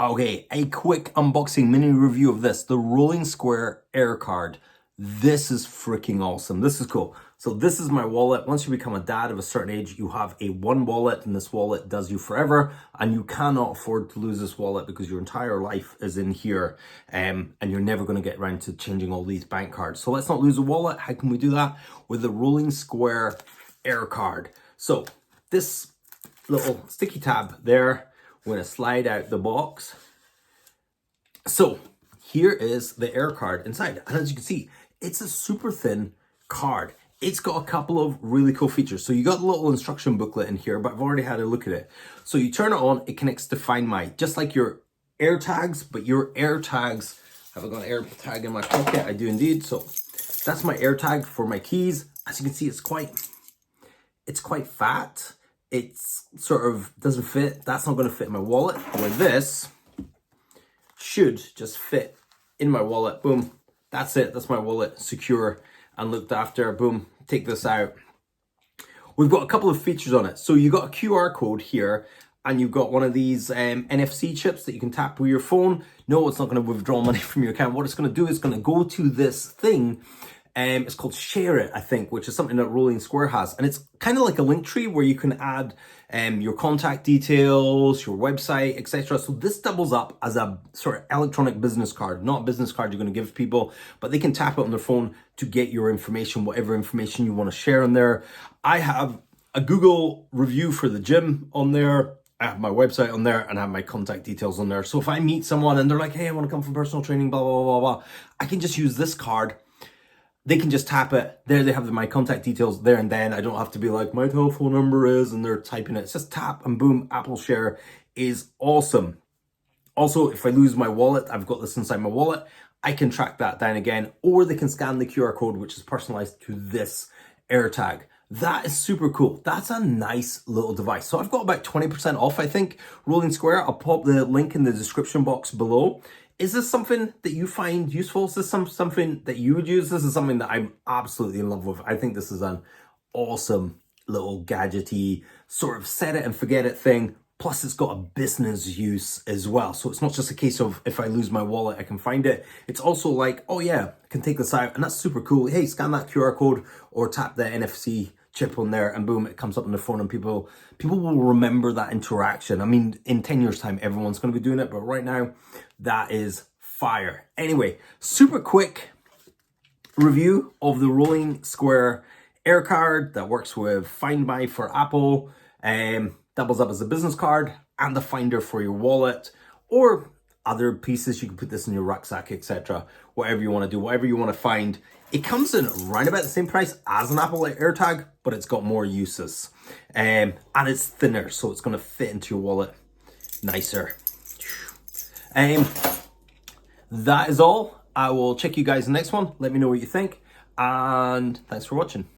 Okay, a quick unboxing mini review of this, the Rolling Square Air Card. This is freaking awesome. This is cool. So this is my wallet. Once you become a dad of a certain age, you have a one wallet, and this wallet does you forever, and you cannot afford to lose this wallet because your entire life is in here, and you're never going to get around to changing all these bank cards. So let's not lose a wallet. How can we do that? With the Rolling Square Air Card. So this little sticky tab there, we're going to slide out the box. So here is the Air Card inside. And as you can see, it's a super thin card. It's got a couple of really cool features. So you got a little instruction booklet in here, but I've already had a look at it. So you turn it on, it connects to Find My, just like your AirTags, but your AirTags, have I got an AirTag in my pocket? I do indeed. So that's my AirTag for my keys. As you can see, it's quite fat. It's sort of doesn't fit. That's not going to fit in my wallet. Where this should just fit in my wallet. Boom. That's it. That's my wallet, secure and looked after. Boom. Take this out. We've got a couple of features on it. So you got a QR code here, and you've got one of these NFC chips that you can tap with your phone. No, it's not going to withdraw money from your account. What it's going to do is going to go to this thing. It's called Share It, I think, which is something that Rolling Square has. And it's kind of like a link tree where you can add your contact details, your website, etc. So this doubles up as a sort of electronic business card, not a business card you're going to give people, but they can tap it on their phone to get your information, whatever information you want to share on there. I have a Google review for the gym on there. I have my website on there, and I have my contact details on there. So if I meet someone and they're like, hey, I want to come for personal training, blah, blah, blah, blah, I can just use this card. They can just tap it. There they have my contact details there and then. I don't have to be like, my telephone number is, and they're typing it. It's just tap and boom, Apple Share is awesome. Also, if I lose my wallet, I've got this inside my wallet. I can track that down again, or they can scan the QR code, which is personalized to this AirTag. That is super cool. That's a nice little device. So I've got about 20% off, I think, Rolling Square. I'll pop the link in the description box below. Is this something that you find useful? Is this something that you would use? This is something that I'm absolutely in love with. I think this is an awesome little gadgety sort of set it and forget it thing. Plus it's got a business use as well. So it's not just a case of if I lose my wallet, I can find it. It's also like, oh yeah, I can take this out, and that's super cool. Hey, scan that QR code or tap the NFC chip on there, and boom, it comes up on the phone, and people will remember that interaction. I mean, in 10 years time, everyone's going to be doing it, but right now, that is fire. Anyway, super quick review of the Rolling Square Air Card that works with Find My for Apple, doubles up as a business card and the finder for your wallet or other pieces. You can put this in your rucksack, etc. Whatever you want to do, whatever you want to find. It comes in right about the same price as an Apple AirTag, but it's got more uses. And it's thinner, so it's going to fit into your wallet nicer. That is all. I will check you guys in the next one. Let me know what you think. And thanks for watching.